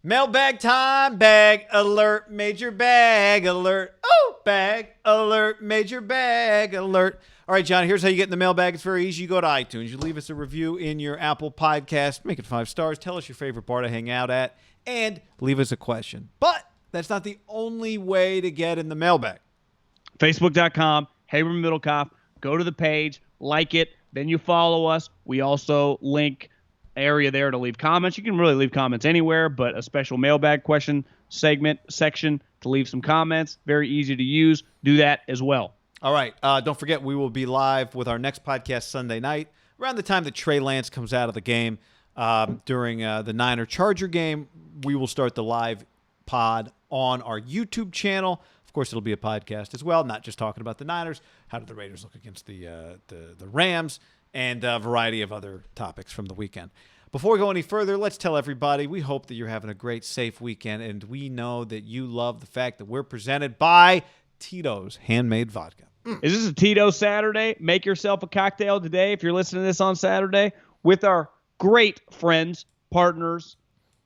Mailbag time, bag alert, major bag alert. Oh, bag alert, major bag alert. All right, John, here's how you get in the mailbag. It's very easy. You go to iTunes. You leave us a review in your Apple podcast. Make it 5 stars. Tell us your favorite bar to hang out at. And leave us a question. But that's not the only way to get in the mailbag. Facebook.com, Haberman Middlekauff. Go to the page, like it, then you follow us. We also link area there to leave comments. You can really leave comments anywhere, but a special mailbag question section to leave some comments. Very easy to use. Do that as well. All right. Don't forget, we will be live with our next podcast Sunday night around the time that Trey Lance comes out of the game during the Niner-Charger game. We will start the live pod on our YouTube channel. Of course, it'll be a podcast as well, not just talking about the Niners. How did the Raiders look against the Rams? And a variety of other topics from the weekend. Before we go any further, let's tell everybody we hope that you're having a great, safe weekend, and we know that you love the fact that we're presented by Tito's Handmade Vodka. Is this a Tito's Saturday? Make yourself a cocktail today if you're listening to this on Saturday with our great friends, partners,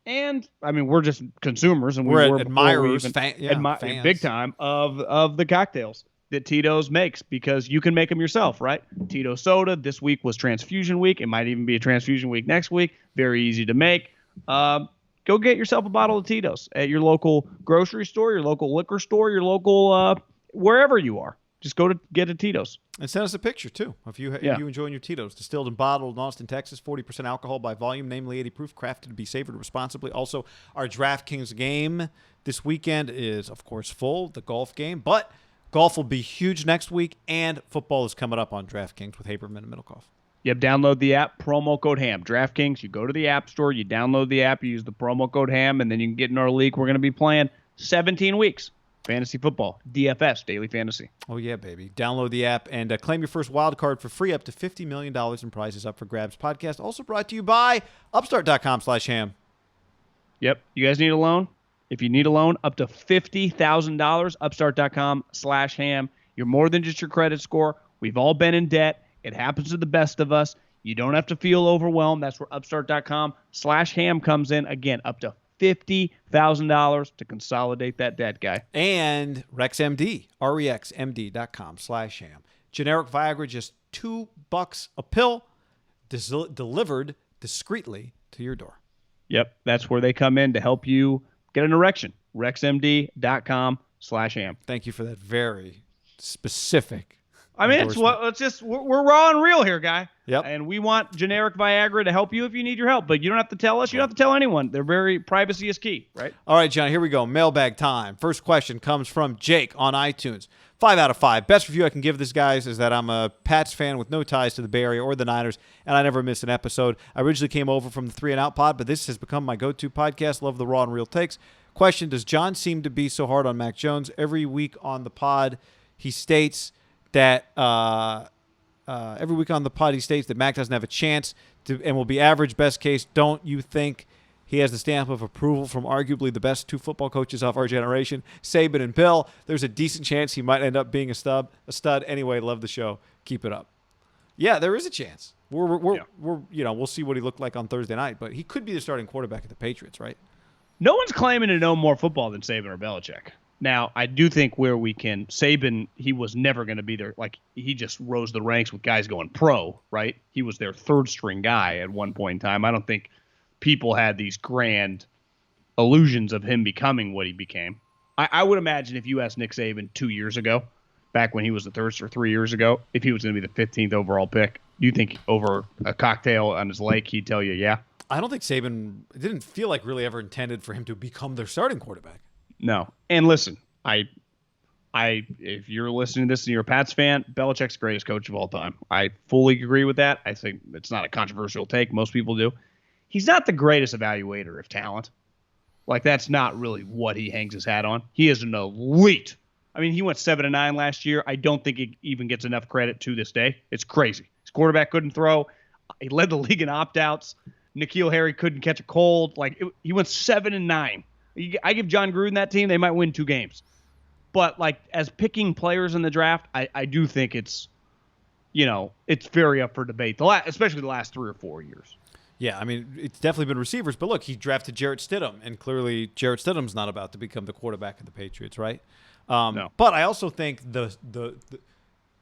and, I mean, we're just consumers. And we're admirers, fans. Big time of the cocktails that Tito's makes, because you can make them yourself, right? Tito's soda. This week was transfusion week. It might even be a transfusion week next week. Very easy to make. Go get yourself a bottle of Tito's at your local grocery store, your local liquor store, your local wherever you are. Just go to get a Tito's. And send us a picture, too, if you enjoying your Tito's. Distilled and bottled in Austin, Texas, 40% alcohol by volume, namely 80 proof, crafted to be savored responsibly. Also, our DraftKings game this weekend is, of course, full, the golf game, but golf will be huge next week, and football is coming up on DraftKings with Haberman and Middlekauff. Yep, download the app, promo code HAM. DraftKings, you go to the App Store, you download the app, you use the promo code HAM, and then you can get in our league. We're going to be playing 17 weeks. Fantasy football, DFS, Daily Fantasy. Oh, yeah, baby. Download the app and claim your first wild card for free, up to $50 million in prizes up for grabs. Podcast also brought to you by Upstart.com/ham. Yep, you guys need a loan? If you need a loan, up to $50,000, upstart.com/ham. You're more than just your credit score. We've all been in debt. It happens to the best of us. You don't have to feel overwhelmed. That's where upstart.com/ham comes in. Again, up to $50,000 to consolidate that debt, guy. And RexMD, rexmd.com/ham. Generic Viagra, just $2 a pill, delivered discreetly to your door. Yep, that's where they come in to help you get an erection. RexMD.com/ham. Thank you for that very specific. I mean, we're raw and real here, guy. Yep. And we want generic Viagra to help you if you need your help, but you don't have to tell us. You don't have to tell anyone. Privacy is key, right? All right, John, here we go. Mailbag time. First question comes from Jake on iTunes. 5 out of 5. Best review I can give this, guys, is that I'm a Pats fan with no ties to the Bay Area or the Niners, and I never miss an episode. I originally came over from the 3 and Out pod, but this has become my go-to podcast. Love the raw and real takes. Question, does John seem to be so hard on Mac Jones? Every week on the pod, he states that Mac doesn't have a chance and will be average, best case. Don't you think he has the stamp of approval from arguably the best 2 football coaches of our generation, Saban and Bill? There's a decent chance he might end up being a stud. Anyway, love the show. Keep it up. Yeah, there is a chance. We'll see what he looked like on Thursday night, but he could be the starting quarterback at the Patriots, right? No one's claiming to know more football than Saban or Belichick. Now, I do think Saban, he was never going to be there. Like, he just rose the ranks with guys going pro, right? He was their third-string guy at one point in time. I don't think people had these grand illusions of him becoming what he became. I would imagine if you asked Nick Saban 2 years ago, back when he was the third, or 3 years ago, if he was going to be the 15th overall pick, do you think over a cocktail on his lake he'd tell you, yeah? I don't think Saban – it didn't feel like really ever intended for him to become their starting quarterback. No. And listen, if you're listening to this and you're a Pats fan, Belichick's the greatest coach of all time. I fully agree with that. I think it's not a controversial take. Most people do. He's not the greatest evaluator of talent. Like, that's not really what he hangs his hat on. He is an elite. I mean, he went 7-9 last year. I don't think he even gets enough credit to this day. It's crazy. His quarterback couldn't throw. He led the league in opt-outs. N'Keal Harry couldn't catch a cold. He went 7-9. I give John Gruden that team, they might win 2 games. But, as picking players in the draft, I do think it's very up for debate, especially the last 3 or 4 years. Yeah, I mean, it's definitely been receivers. But look, he drafted Jarrett Stidham, and clearly Jarrett Stidham's not about to become the quarterback of the Patriots, right? No. But I also think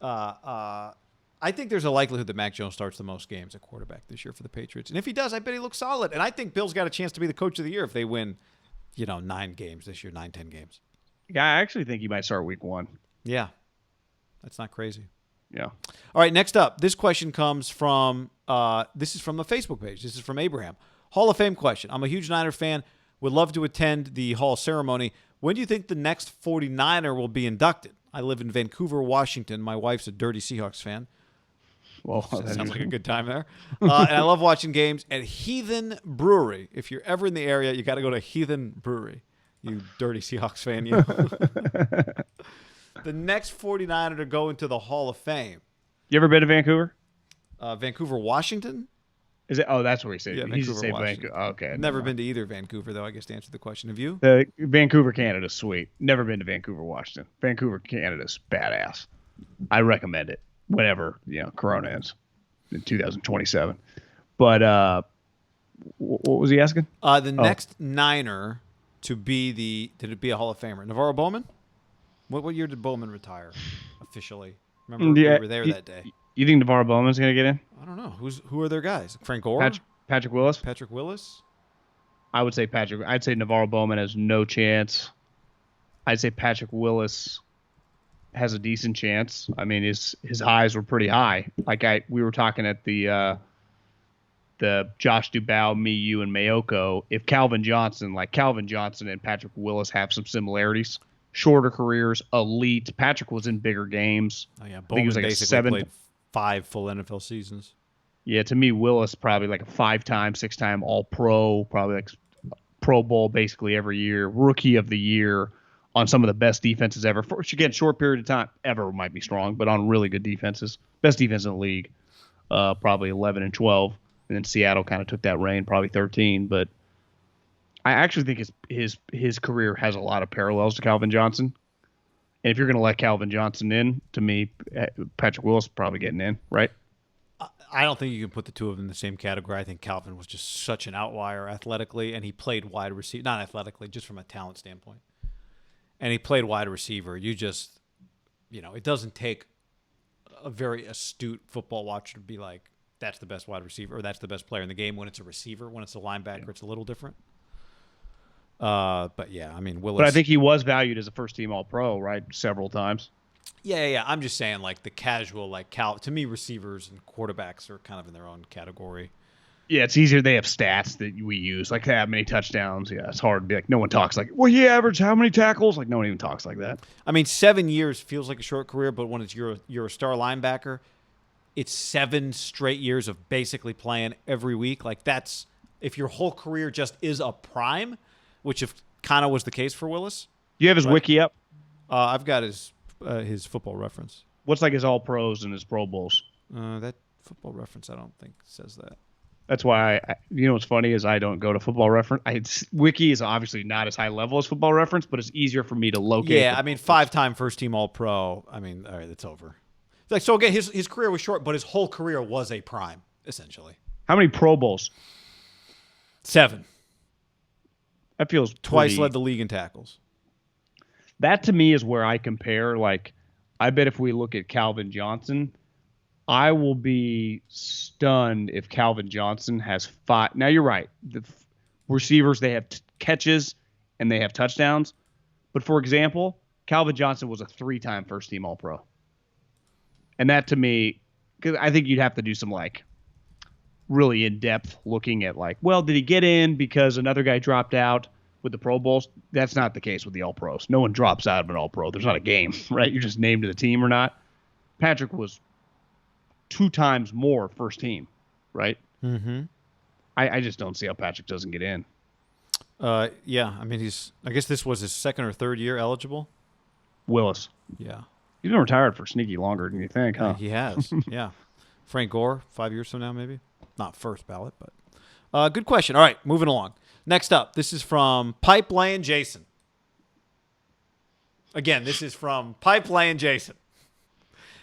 I think there's a likelihood that Mac Jones starts the most games at quarterback this year for the Patriots. And if he does, I bet he looks solid. And I think Bill's got a chance to be the coach of the year if they win, 9 games this year, 9-10 games. Yeah, I actually think he might start week 1. Yeah. That's not crazy. Yeah. All right, next up. This question comes from this is from the Facebook page. This is from Abraham. Hall of Fame question. I'm a huge Niner fan. Would love to attend the Hall ceremony. When do you think the next 49er will be inducted? I live in Vancouver, Washington. My wife's a dirty Seahawks fan. Well, Sounds like a good time there. And I love watching games at Heathen Brewery. If you're ever in the area, you got to go to Heathen Brewery. You dirty Seahawks fan, you. The next 49er to go into the Hall of Fame. You ever been to Vancouver? Vancouver, Washington? Is it? Oh, that's where he said. Yeah, He should Vancouver, say Washington. Vancouver. Oh, okay. Never been to either Vancouver, though, I guess, to answer the question. Have you? The Vancouver, Canada's sweet. Never been to Vancouver, Washington. Vancouver, Canada's badass. I recommend it. Whenever, Corona ends in 2027. But what was he asking? The next Niner to be a Hall of Famer. Navarro Bowman? What year did Bowman retire officially? Remember, we were there that day. You think Navarro Bowman's going to get in? I don't know. Who are their guys? Frank Gore? Patrick Willis? Patrick Willis? I would say Patrick. I'd say Navarro Bowman has no chance. I'd say Patrick Willis has a decent chance. I mean, his highs were pretty high. We were talking at the Josh Dubow, me, you, and Mayoko. If Calvin Johnson and Patrick Willis have some similarities, shorter careers, elite. Patrick was in bigger games. Oh yeah, I think Bowman he was like basically played 5 full NFL seasons. Yeah, to me, Willis probably like a 5-time, 6-time All-Pro, probably like Pro Bowl basically every year, Rookie of the Year on some of the best defenses ever. For again, short period of time, ever might be strong, but on really good defenses, best defense in the league, probably 11 and 12, and then Seattle kind of took that reign, probably 13. But I actually think his career has a lot of parallels to Calvin Johnson. And if you're going to let Calvin Johnson in, to me, Patrick Willis is probably getting in, right? I don't think you can put the two of them in the same category. I think Calvin was just such an outlier athletically, and he played wide receiver, not athletically, just from a talent standpoint. And he played wide receiver. You just, it doesn't take a very astute football watcher to be like, that's the best wide receiver or that's the best player in the game when it's a receiver. When it's a linebacker, It's a little different. But yeah, I mean, Willis. But I think he was valued as a first-team All-Pro, right, several times. Yeah. I'm just saying, like, the casual, to me, receivers and quarterbacks are kind of in their own category. Yeah, it's easier. They have stats that we use, like how many touchdowns. Yeah, it's hard to be like, no one talks like, well, he averaged how many tackles? Like, no one even talks like that. I mean, 7 years feels like a short career, but when you're a star linebacker, it's 7 straight years of basically playing every week. Like, that's, if your whole career just is a prime, which if kind of was the case for Willis. Do you have his wiki up? I've got his Football Reference. What's like his All-Pros and his Pro Bowls? That Football Reference, I don't think says that. That's why what's funny is I don't go to Football Reference. Wiki is obviously not as high level as Football Reference, but it's easier for me to locate. Yeah, I mean, 5-time first-team All-Pro. I mean, all right, it's over. It's like, so again, his career was short, but his whole career was a prime, essentially. How many Pro Bowls? 7. That feels twice pretty... led the league in tackles. That to me is where I compare. Like, I bet if we look at Calvin Johnson, I will be stunned if Calvin Johnson has 5. Now, you're right. The receivers, they have catches and they have touchdowns. But, for example, Calvin Johnson was a 3-time first-team All-Pro. And that, to me, because I think you'd have to do some, like, really in-depth looking at, like, well, did he get in because another guy dropped out with the Pro Bowls? That's not the case with the All-Pros. No one drops out of an All-Pro. There's not a game, right? You're just named to the team or not. Patrick was 2 times more first team, right? Mm-hmm. I just don't see how Patrick doesn't get in. Yeah, I mean, I guess this was his 2nd or 3rd year eligible. Willis. Yeah. He's been retired for sneaky longer than you think, huh? He has, yeah. Frank Gore, 5 years from now, maybe. Not first ballot, but good question. All right, moving along. Next up, this is from Pipeline Jason. Again, this is from Pipeline Jason.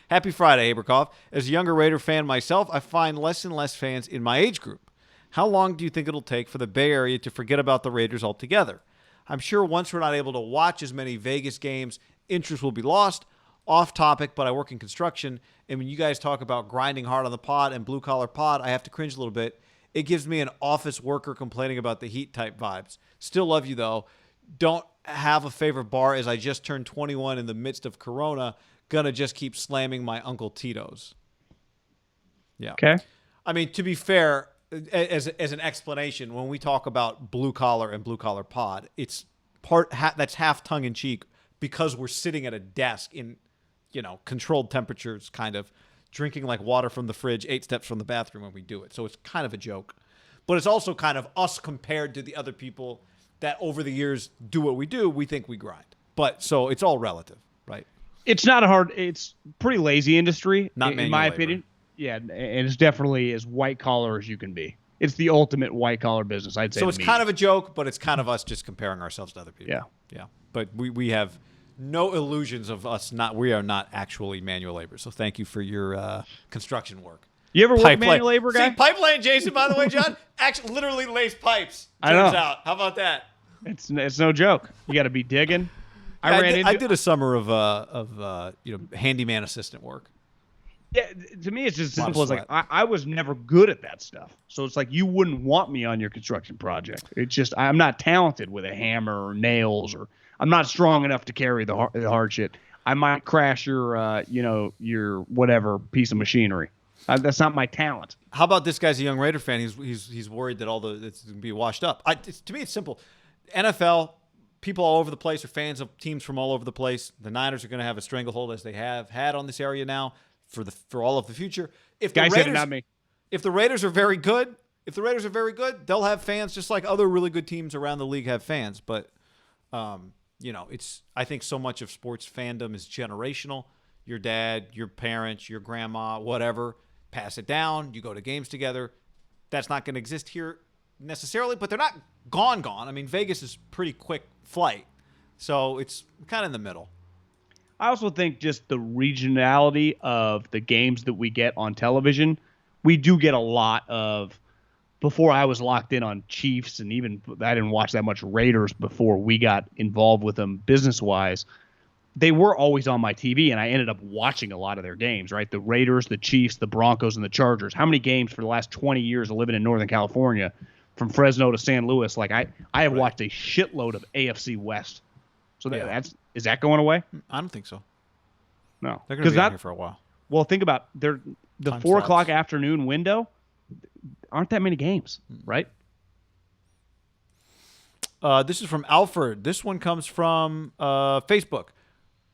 Happy Friday, Haberkoff. As a younger Raider fan myself, I find less and less fans in my age group. How long do you think it'll take for the Bay Area to forget about the Raiders altogether? I'm sure once we're not able to watch as many Vegas games, interest will be lost. Off topic, but I work in construction, and when you guys talk about grinding hard on the pod and blue-collar pod, I have to cringe a little bit. It gives me an office worker complaining about the heat type vibes. Still love you, though. Don't have a favorite bar as I just turned 21 in the midst of Corona. Gonna just keep slamming my Uncle Tito's. Yeah. Okay. I mean, to be fair, as an explanation, when we talk about blue-collar and blue-collar pod, it's that's half tongue-in-cheek because we're sitting at a desk in controlled temperatures, kind of drinking like water from the fridge, 8 steps from the bathroom when we do it. So it's kind of a joke. But it's also kind of us compared to the other people that over the years do what we do, we think we grind. But so it's all relative, right? It's pretty lazy industry, Not in my labor. opinion. Yeah, and it's definitely as white collar as you can be. It's the ultimate white collar business, I'd say. So it's kind of a joke, but it's kind of us just comparing ourselves to other people. Yeah. Yeah. But we have no illusions of us we are not actually manual labor. So thank you for your construction work. You ever work manual labor, guy? See, pipeline Jason, by the way, John, actually literally lays pipes. I know. Turns out. How about that? It's no joke. You got to be digging. I did a summer of handyman assistant work. Yeah, to me, it's just as Lot of simple as like I was never good at that stuff. So it's like you wouldn't want me on your construction project. It's just I'm not talented with a hammer or nails, or I'm not strong enough to carry the hard shit. I might crash your whatever piece of machinery. That's not my talent. How about this guy's a young Raider fan? He's worried that it's going to be washed up. To me, it's simple. NFL, people all over the place are fans of teams from all over the place. The Niners are going to have a stranglehold as they have had on this area now for all of the future. If the Raiders, not me. If the Raiders are very good, they'll have fans just like other really good teams around the league have fans. But I think so much of sports fandom is generational. Your dad, your parents, your grandma, whatever, pass it down. You go to games together. That's not going to exist here necessarily, but they're not gone. I mean, Vegas is pretty quick flight, so it's kind of in the middle. I also think just the regionality of the games that we get on television, we do get a lot of. Before I was locked in on Chiefs, and even I didn't watch that much Raiders before we got involved with them business-wise. They were always on my TV, and I ended up watching a lot of their games, right? The Raiders, the Chiefs, the Broncos, and the Chargers. How many games for the last 20 years of living in Northern California, from Fresno to San Luis? Like I have watched a shitload of AFC West. So is that going away? I don't think so. No, they're going to be on here for a while. Well, think about the 4 o'clock afternoon window. Aren't that many games, right? This is from Alfred. This one comes from Facebook.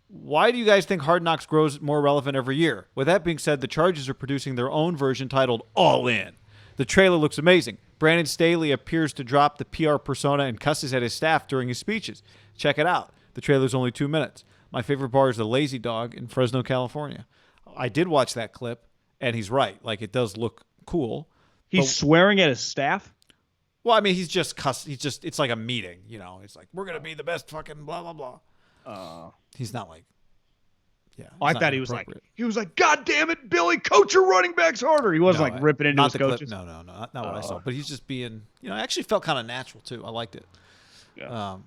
Why do you guys think Hard Knocks grows more relevant every year? With that being said, the Chargers are producing their own version titled All In. The trailer looks amazing. Brandon Staley appears to drop the PR persona and cusses at his staff during his speeches. Check it out. The trailer's only 2 minutes. My favorite bar is the Lazy Dog in Fresno, California. I did watch that clip, and he's right. Like, it does look cool. He's swearing at his staff? Well, I mean, he's just it's like a meeting, It's like, we're going to be the best fucking blah, blah, blah. He's not like, I thought he was like, God damn it, Billy, coach your running backs harder. He wasn't ripping into his coaches. No, not what I saw. But he's just being, I actually felt kind of natural too. I liked it. Yeah.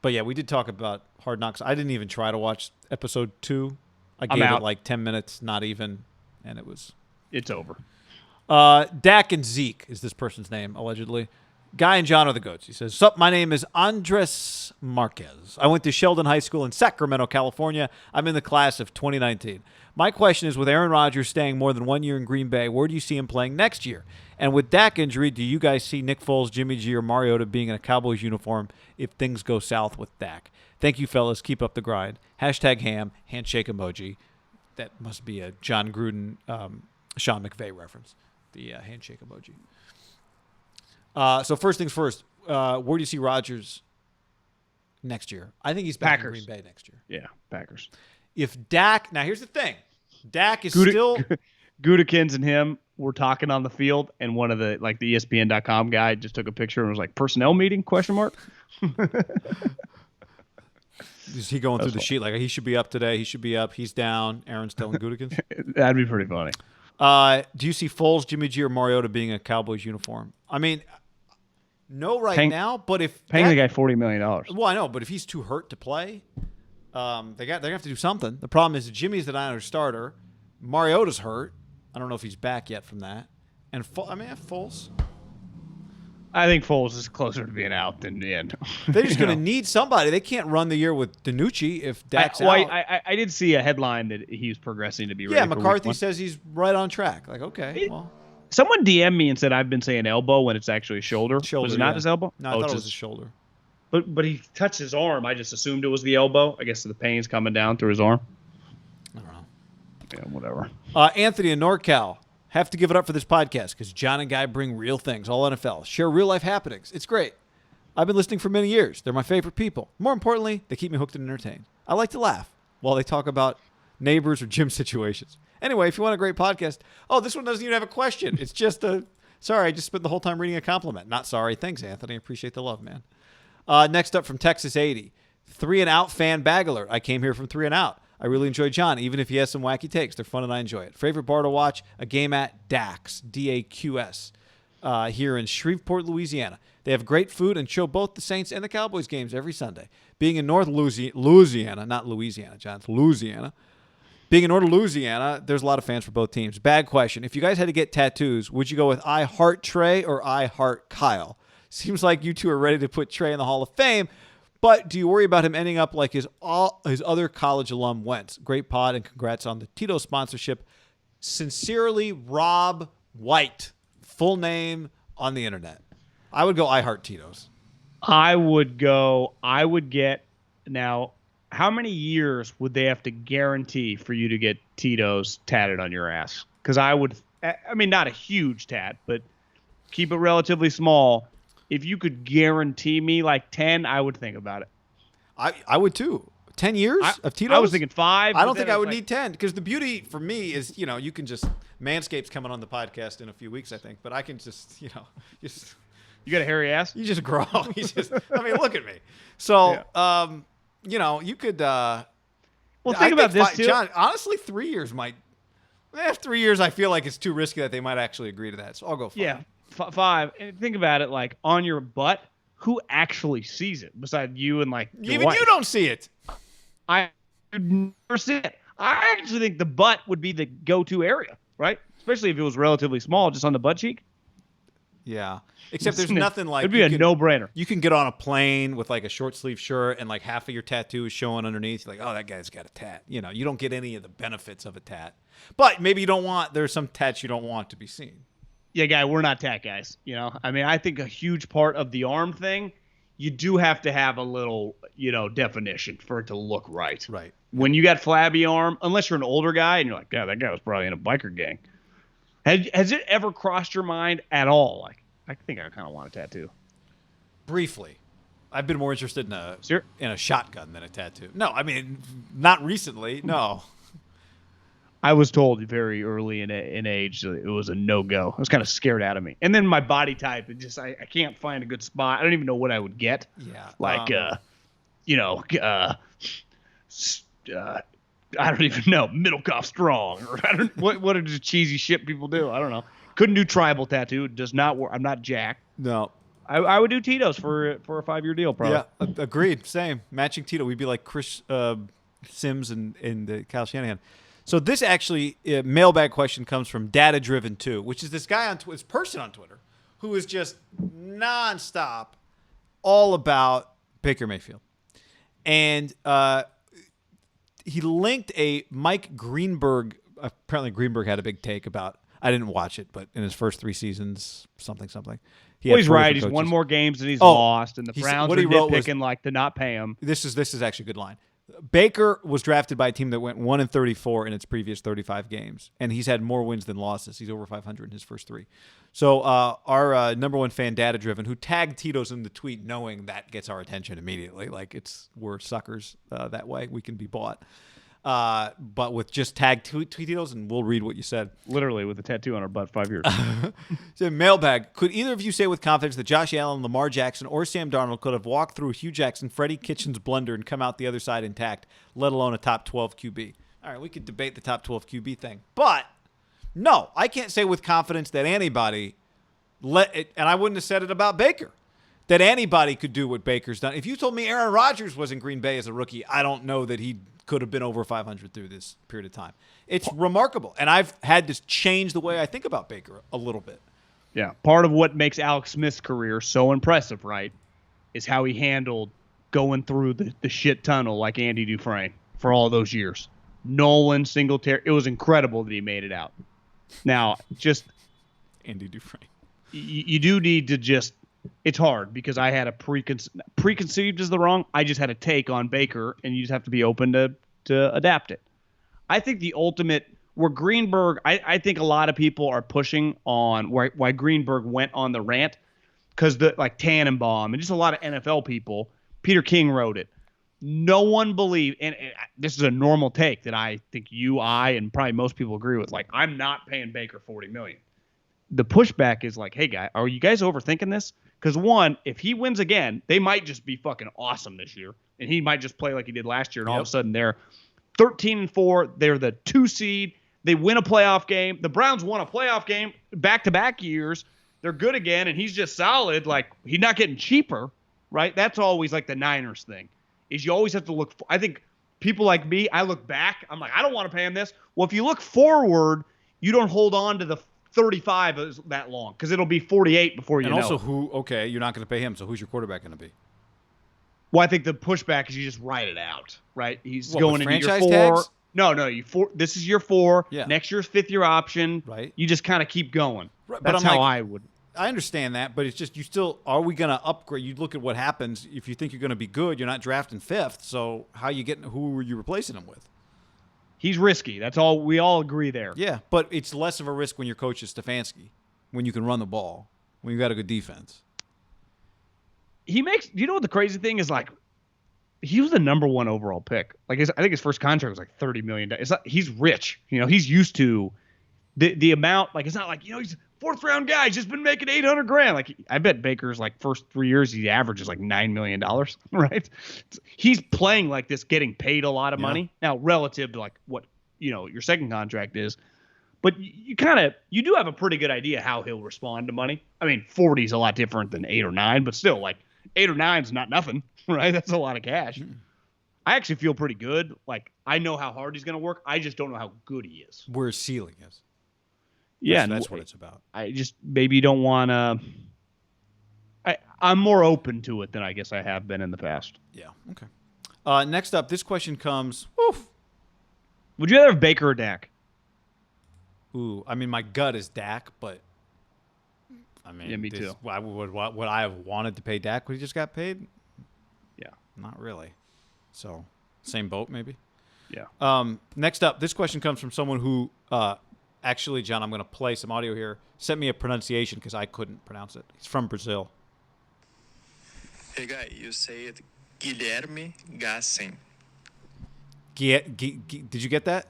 But yeah, we did talk about Hard Knocks. I didn't even try to watch episode 2. I gave it like 10 minutes, not even, and it's over. Dak and Zeke is this person's name, allegedly. Guy and John are the goats. He says, "Sup, my name is Andres Marquez. I went to Sheldon High School in Sacramento, California. I'm in the class of 2019. My question is, with Aaron Rodgers staying more than 1 year in Green Bay, where do you see him playing next year? And with Dak injury, do you guys see Nick Foles, Jimmy G, or Mariota being in a Cowboys uniform if things go south with Dak? Thank you, fellas. Keep up the grind. #ham, handshake emoji." That must be a John Gruden, Sean McVay reference, the handshake emoji. So first things first, where do you see Rodgers next year? I think he's back in Green Bay next year. Yeah, Packers. If Dak, now here's the thing, Dak is still. Gudikins and him were talking on the field, and one of the the ESPN.com guy just took a picture and was like, "Personnel meeting?" ? Is he going through the sheet like he should be up today? He should be up. He's down. Aaron's telling Gudikins. That'd be pretty funny. Do you see Foles, Jimmy G, or Mariota being a Cowboys uniform? I mean, no now, but if paying the guy $40 million. Well, I know, but if he's too hurt to play, they're gonna have to do something. The problem is Jimmy's the Niners starter. Mariota's hurt. I don't know if he's back yet from that. And Foles. I think Foles is closer to being out than in. They're just going to need somebody. They can't run the year with DiNucci if Dak's out. I did see a headline that he was progressing to be ready. Yeah, McCarthy says he's right on track. Like, okay, well. Someone DM'd me and said I've been saying elbow when it's actually shoulder. Was it not his elbow? No, I thought it was his shoulder. But he touched his arm. I just assumed it was the elbow. I guess the pain's coming down through his arm. I don't know. Yeah, whatever. Anthony in NorCal. Have to give it up for this podcast because John and Guy bring real things, all NFL, share real-life happenings. It's great. I've been listening for many years. They're my favorite people. More importantly, they keep me hooked and entertained. I like to laugh while they talk about neighbors or gym situations. Anyway, if you want a great podcast, this one doesn't even have a question. It's just sorry, I just spent the whole time reading a compliment. Not sorry. Thanks, Anthony. I appreciate the love, man. Next up from Texas 80, 3-and-out fan bag alert. I came here from 3-and-out. I really enjoy John, even if he has some wacky takes. They're fun and I enjoy it. Favorite bar to watch? A game at Dax, D-A-Q-S, here in Shreveport, Louisiana. They have great food and show both the Saints and the Cowboys games every Sunday. Being in North Louisiana, not Louisiana, John, it's Louisiana. Being in North Louisiana, there's a lot of fans for both teams. Bad question. If you guys had to get tattoos, would you go with I Heart Trey or I Heart Kyle? Seems like you two are ready to put Trey in the Hall of Fame. But do you worry about him ending up like his other college alum Wentz? Great pod and congrats on the Tito sponsorship. Sincerely, Rob White. Full name on the internet. I would go I Heart Tito's. I would get, now, how many years would they have to guarantee for you to get Tito's tatted on your ass? Because not a huge tat, but keep it relatively small. If you could guarantee me like 10, I would think about it. I would too. 10 years of Tito's? I was thinking 5. I don't think I would need 10 because the beauty for me is, you can just Manscaped's coming on the podcast in a few weeks, I think, but I can just, You got a hairy ass? You just grow. Look at me. So, you could. Well, think about this too. John, honestly, 3 years might. 3 years, I feel like it's too risky that they might actually agree to that. So I'll go 5. Yeah. 5. And think about it, like on your butt, who actually sees it besides you and like your even wife? You don't see it. I would never see it. I actually think the butt would be the go-to area, right? Especially if it was relatively small, just on the butt cheek. Yeah. Except there's nothing like it'd be a no-brainer. You can get on a plane with like a short sleeve shirt and like half of your tattoo is showing underneath. You're like, oh, that guy's got a tat. You don't get any of the benefits of a tat. But maybe you don't want. There's some tats you don't want to be seen. Yeah, Guy, we're not tat guys. I think a huge part of the arm thing, you do have to have a little, definition for it to look right. Right. When you got flabby arm, unless you're an older guy and you're like, yeah, that guy was probably in a biker gang. Has it ever crossed your mind at all? Like, I think I kind of want a tattoo. Briefly. I've been more interested in a shotgun than a tattoo. No, not recently. No. I was told very early in age that it was a no-go. I was kind of scared out of me. And then my body type, I can't find a good spot. I don't even know what I would get. Yeah. Like, I don't even know, Middlekauff strong. Or what are the cheesy shit people do? I don't know. Couldn't do tribal tattoo. It does not work. I'm not Jack. No. I would do Tito's for a 5-year deal, probably. Yeah, agreed. Same. Matching Tito. We'd be like Chris Sims and Kyle Shanahan. So this actually mailbag question comes from Data Driven 2, which is this guy this person on Twitter who is just nonstop all about Baker Mayfield, and he linked a Mike Greenberg. Apparently, Greenberg had a big take about. I didn't watch it, but in his first 3 seasons, something. He's right. He's won more games than he's lost, and the Browns are nitpicking like to not pay him. This is actually a good line. Baker was drafted by a team that went 1-34 in its previous 35 games, and he's had more wins than losses. He's over 500 in his first 3. So our number one fan, Data Driven, who tagged Tito's in the tweet, knowing that gets our attention immediately. Like we're suckers that way. We can be bought. But with just tag Tito's, and we'll read what you said. Literally with a tattoo on our butt, 5 years. So mailbag. Could either of you say with confidence that Josh Allen, Lamar Jackson, or Sam Darnold could have walked through Hugh Jackson, Freddie Kitchens' blender and come out the other side intact, let alone a top 12 QB? All right, we could debate the top 12 QB thing. But No, I can't say with confidence that anybody and I wouldn't have said it about Baker, that anybody could do what Baker's done. If you told me Aaron Rodgers was in Green Bay as a rookie, I don't know that he could have been over 500 through this period of time. It's remarkable. And I've had to change the way I think about Baker a little bit. Yeah. Part of what makes Alex Smith's career so impressive, right, is how he handled going through the shit tunnel like Andy Dufresne for all those years. Nolan, Singletary. It was incredible that he made it out. Now, just Andy Dufresne. You do need to just – it's hard because I had a preconceived is the wrong. I just had a take on Baker, and you just have to be open to adapt it. I think the ultimate – where Greenberg – I think a lot of people are pushing on why Greenberg went on the rant because like Tannenbaum and just a lot of NFL people, Peter King wrote it. No one believed – and this is a normal take that I think you, I, and probably most people agree with. Like, I'm not paying Baker $40 million. The pushback is like, hey, guy, are you guys overthinking this? Because, one, if he wins again, they might just be fucking awesome this year. And he might just play like he did last year. And all of a sudden they're 13-4. They're the 2 seed. They win a playoff game. The Browns won a playoff game back-to-back years. They're good again. And he's just solid. Like, he's not getting cheaper, right? That's always like the Niners thing, is you always have to look. I think people like me, I look back. I'm like, I don't want to pay him this. Well, if you look forward, you don't hold on to the 35 is that long because it'll be 48 before you know. And also, okay, you're not going to pay him, so who's your quarterback going to be? Well, I think the pushback is you just write it out, right? He's going into year 4. Tags? No, this is year 4. Yeah. Next year's 5th year option. Right. You just kind of keep going. Right. That's how I would. I understand that, but it's just are we going to upgrade? You look at what happens if you think you're going to be good. You're not drafting 5th, so who are you replacing him with? He's risky. That's all. We all agree there. Yeah, but it's less of a risk when your coach is Stefanski, when you can run the ball, when you've got a good defense. You know what the crazy thing is? Like, he was the number 1 overall pick. Like, I think his first contract was like $30 million. He's rich. You know, he's used to the amount. Like, it's not like, he's a 4th round guy. He's just been making $800,000. Like, I bet Baker's like first 3 years, he averages like $9 million, right? He's playing like this, getting paid a lot of money now relative to like what, your second contract is. But you do have a pretty good idea how he'll respond to money. I mean, 40 is a lot different than 8 or 9, but still, like 8 or 9 is not nothing, right? That's a lot of cash. I actually feel pretty good. Like, I know how hard he's going to work. I just don't know how good he is. Where his ceiling is. Yeah, that's what it's about. I just maybe don't want to. I'm more open to it than I guess I have been in the past. Yeah. Okay. Next up, this question comes. Oof. Would you rather have Baker or Dak? Ooh, I mean, my gut is Dak, but I mean, yeah, me too. Would I have wanted to pay Dak when he just got paid? Yeah, not really. So, same boat, maybe. Yeah. Next up, this question comes from someone who. Actually, John, I'm going to play some audio here. Sent me a pronunciation because I couldn't pronounce it. He's from Brazil. Hey, guy, you say it Guilherme Gassen. Did you get that?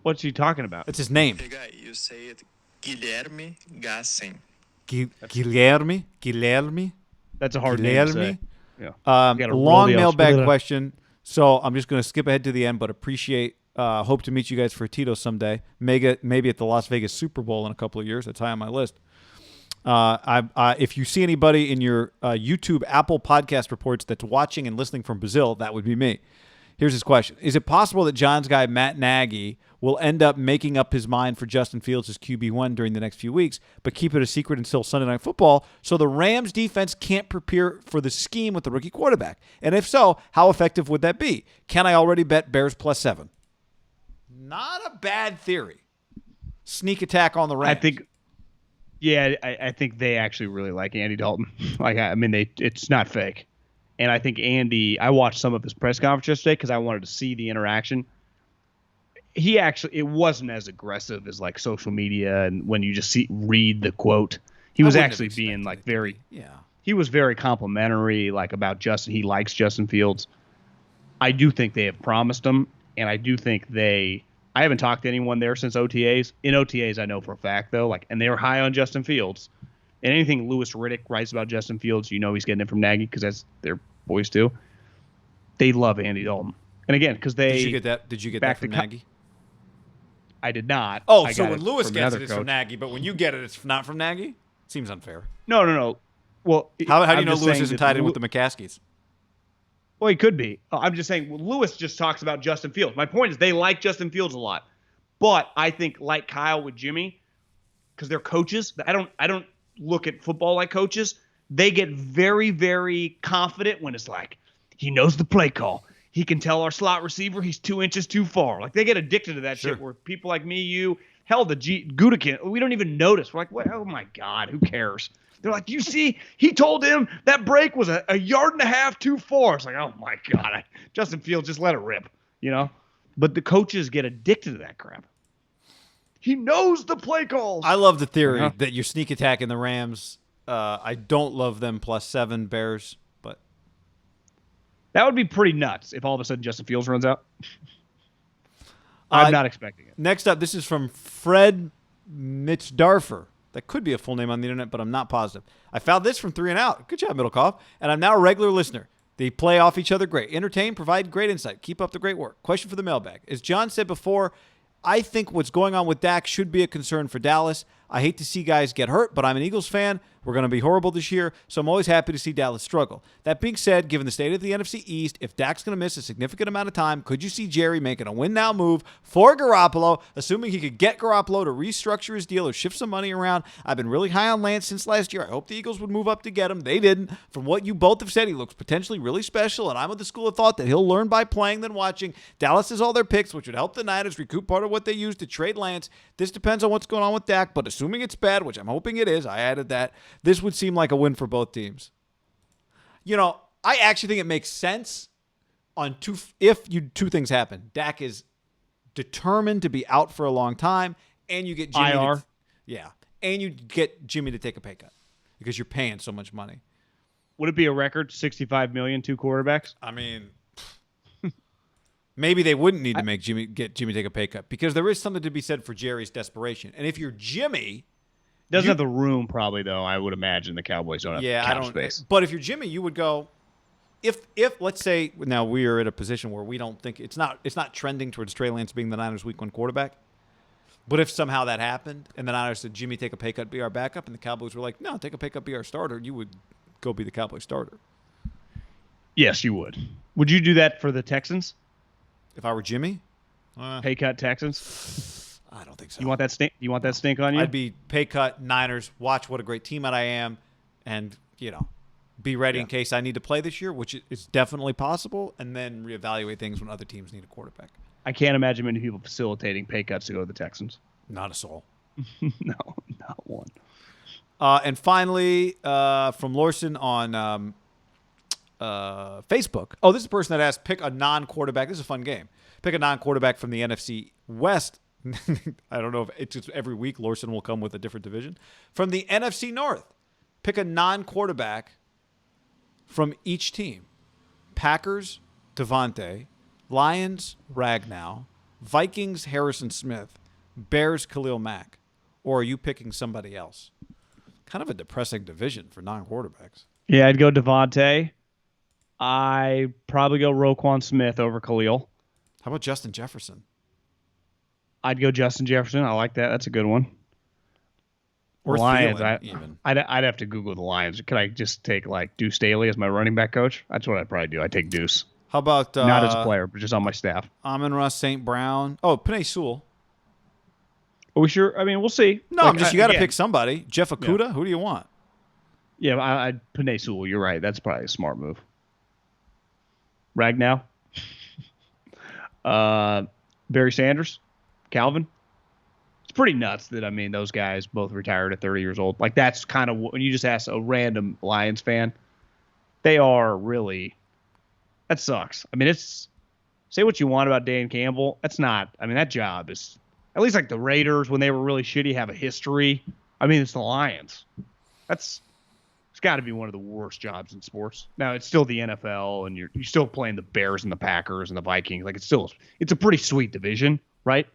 What's he talking about? That's his name. Hey, guy, you say it Guilherme Gassen. Guilherme? That's a hard name to say. Yeah. Long mailbag question, so I'm just going to skip ahead to the end, but hope to meet you guys for Tito someday. Maybe at the Las Vegas Super Bowl in a couple of years. That's high on my list. If you see anybody in your YouTube Apple podcast reports that's watching and listening from Brazil, that would be me. Here's his question. Is it possible that John's guy, Matt Nagy, will end up making up his mind for Justin Fields as QB1 during the next few weeks, but keep it a secret until Sunday Night Football so the Rams defense can't prepare for the scheme with the rookie quarterback? And if so, how effective would that be? Can I already bet Bears +7? Not a bad theory. Sneak attack on the Rams. I think they actually really like Andy Dalton. It's not fake. And I think I watched some of his press conference yesterday because I wanted to see the interaction. It wasn't as aggressive as like social media and when you just read the quote. He was actually being like he was very complimentary, like about Justin. He likes Justin Fields. I do think they have promised him, and I do think I haven't talked to anyone there since OTAs. In OTAs, I know for a fact though, and they were high on Justin Fields. And anything Louis Riddick writes about Justin Fields, he's getting it from Nagy because that's their boys too. They love Andy Dalton, and again, because did you get that from Nagy? I did not. Oh, I so got when it Lewis from gets another it, it's coach. from Nagy, but when you get it, it's not from Nagy? Seems unfair. No. Well, How do I'm you know just Lewis saying isn't that tied in with the McCaskies? Well, he could be. I'm just saying Lewis just talks about Justin Fields. My point is they like Justin Fields a lot. But I think like Kyle with Jimmy, because they're coaches, I don't look at football like coaches. They get very, very confident when it's like, he knows the play call. He can tell our slot receiver he's 2 inches too far. Like they get addicted to that shit where people like me, you, hell, the Gutekunst, we don't even notice. We're like, what? Oh my God, who cares? They're like, you see, he told him that break was a yard and a half too far. It's like, oh my God, Justin Fields, just let it rip, you know? But the coaches get addicted to that crap. He knows the play calls. I love the theory that you're sneak attacking the Rams. I don't love them +7 Bears, but that would be pretty nuts if all of a sudden Justin Fields runs out. I'm not expecting it. Next up, this is from Fred Mitchdarfer. That could be a full name on the internet, but I'm not positive. I found this from 3 and Out. Good job, Middlekauff. And I'm now a regular listener. They play off each other great. Entertain, provide great insight. Keep up the great work. Question for the mailbag. As John said before, I think what's going on with Dak should be a concern for Dallas. I hate to see guys get hurt, but I'm an Eagles fan. We're going to be horrible this year, so I'm always happy to see Dallas struggle. That being said, given the state of the NFC East, if Dak's going to miss a significant amount of time, could you see Jerry making a win-now move for Garoppolo, assuming he could get Garoppolo to restructure his deal or shift some money around? I've been really high on Lance since last year. I hope the Eagles would move up to get him. They didn't. From what you both have said, he looks potentially really special, and I'm of the school of thought that he'll learn by playing than watching. Dallas has all their picks, which would help the Niners recoup part of what they used to trade Lance. This depends on what's going on with Dak, but assuming it's bad, which I'm hoping it is, I added that, this would seem like a win for both teams. You know, I actually think it makes sense on two things happen. Dak is determined to be out for a long time, and you get Jimmy IR. And you get Jimmy to take a pay cut because you're paying so much money. Would it be a record, $65 million, 2 quarterbacks? I mean, maybe they wouldn't need to get Jimmy take a pay cut because there is something to be said for Jerry's desperation. And if you're Jimmy, doesn't have the room probably though. I would imagine the Cowboys don't have cap space. But if you're Jimmy, you would go. If let's say now we are at a position where we don't think it's not trending towards Trey Lance being the Niners' Week 1 quarterback. But if somehow that happened and the Niners said, Jimmy, take a pay cut, be our backup, and the Cowboys were like, no, take a pay cut, be our starter, you would go be the Cowboys starter. Yes, you would. Would you do that for the Texans? If I were Jimmy? Pay cut Texans? I don't think so. You want that stink? You want that stink on you? I'd be pay cut, Niners, watch what a great team I am, and, be ready in case I need to play this year, which is definitely possible, and then reevaluate things when other teams need a quarterback. I can't imagine many people facilitating pay cuts to go to the Texans. Not a soul. No, not one. And finally, from Lawson on Facebook. Oh, this is a person that asked, pick a non-quarterback. This is a fun game. Pick a non-quarterback from the NFC West. I don't know if it's just every week Lawson will come with a different division. From the NFC North, pick a non-quarterback from each team. Packers, Devontae. Lions, Ragnow. Vikings, Harrison Smith. Bears, Khalil Mack. Or are you picking somebody else? Kind of a depressing division for non-quarterbacks. Yeah, I'd go Devontae. I probably go Roquan Smith over Khalil. How about Justin Jefferson? I'd go Justin Jefferson. I like that. That's a good one. Or Lions. even. I'd have to Google the Lions. Could I just take like Deuce Staley as my running back coach? That's what I'd probably do. I'd take Deuce. How about not as a player, but just on my staff. Amon-Ra St. Brown. Oh, Penei Sewell. Are we sure? I mean, we'll see. No, I'm just you got to pick somebody. Jeff Okudah. Yeah. Who do you want? Yeah, I'd Penei Sewell. You're right. That's probably a smart move. Ragnow. Barry Sanders. Calvin. It's pretty nuts that, those guys both retired at 30 years old. Like, that's kind of when you just ask a random Lions fan, they are really, that sucks. It's, say what you want about Dan Campbell. That's not, that job is, at least like the Raiders, when they were really shitty, have a history. It's the Lions. It's got to be one of the worst jobs in sports. Now, it's still the NFL, and you're still playing the Bears and the Packers and the Vikings. Like, it's a pretty sweet division, right?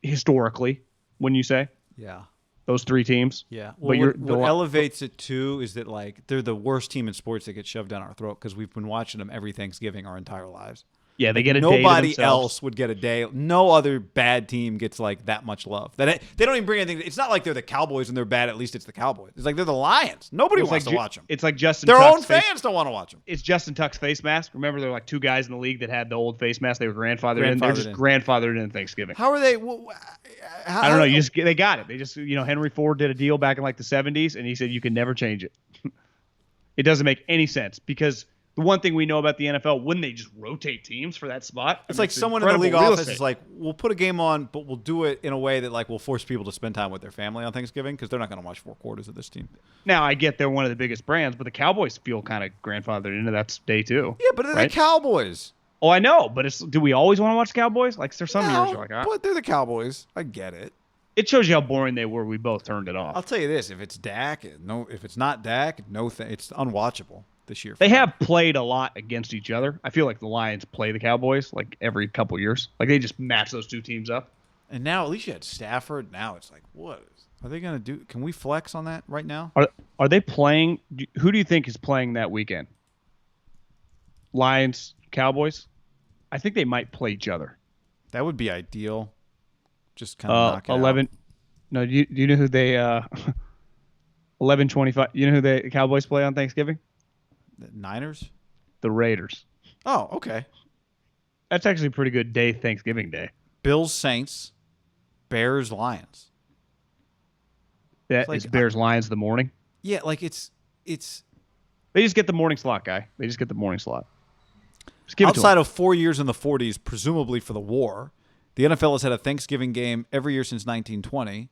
Historically, when you say, yeah, those 3 teams. Yeah. Well, what elevates it too is that like they're the worst team in sports that get shoved down our throat because we've been watching them every Thanksgiving our entire lives. Yeah, they get a day to Nobody themselves. else would get a day. No other bad team gets like that much love. They don't even bring anything. It's not like they're the Cowboys and they're bad. At least it's the Cowboys. It's like they're the Lions. Nobody wants to watch them. It's like Justin. Their Tuck's own fans don't want to watch them. It's Justin Tuck's face mask. Remember, there were like 2 guys in the league that had the old face mask. They were grandfathered in. They're just grandfathered in Thanksgiving. How are they? I don't know. They got it. They just Henry Ford did a deal back in like the 70s, and he said you can never change it. It doesn't make any sense because the one thing we know about the NFL, wouldn't they just rotate teams for that spot? It's like someone in the league office is like, we'll put a game on, but we'll do it in a way that like will force people to spend time with their family on Thanksgiving because they're not going to watch 4 quarters of this team. Now, I get they're one of the biggest brands, but the Cowboys feel kind of grandfathered into that day too. Yeah, but they're the Cowboys. Oh, I know, but do we always want to watch the Cowboys? Like, there's some years you're like, but they're the Cowboys. I get it. It shows you how boring they were. We both turned it off. I'll tell you this: if it's Dak, if it's not Dak, it's unwatchable this year. They have played a lot against each other. I feel like the Lions play the Cowboys like every couple years. Like they just match those 2 teams up. And now at least you had Stafford. Now it's like, what are they going to do? Can we flex on that right now? Are they playing? Who do you think is playing that weekend? Lions, Cowboys? I think they might play each other. That would be ideal. Just kind of knock it 11. out. No, do you know who they 11-25. You know who the Cowboys play on Thanksgiving? The Niners? The Raiders. Oh, okay. That's actually a pretty good day, Thanksgiving Day. Bills, Saints, Bears, Lions. That is Bears, Lions in the morning. Yeah, like it's. They just get the morning slot, guy. They just get the morning slot. Just give outside of 4 years in the 40s, presumably for the war, the NFL has had a Thanksgiving game every year since 1920,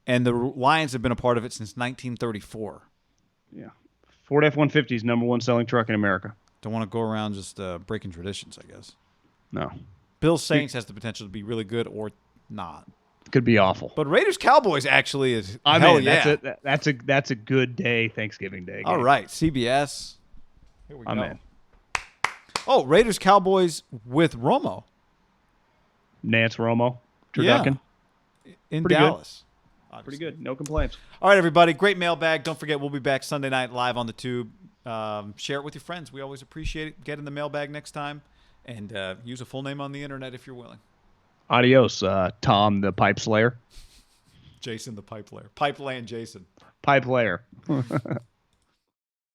and the Lions have been a part of it since 1934. Yeah. Ford F-150 is #1 selling truck in America. Don't want to go around just breaking traditions, I guess. No. Bills Saints has the potential to be really good or not. Could be awful. But Raiders Cowboys actually is. That's a good day, Thanksgiving Day. Game. All right, CBS. Here we go. in. Oh, Raiders Cowboys with Romo. Nance Romo. Turducken. In Pretty Dallas. Good. Pretty good. No complaints. All right, everybody. Great mailbag. Don't forget, we'll be back Sunday night live on the Tube. Share it with your friends. We always appreciate it. Get in the mailbag next time. And use a full name on the internet if you're willing. Adios, Tom the Pipe Slayer. Jason the Pipe Layer. Pipe Land Jason. Pipe Layer.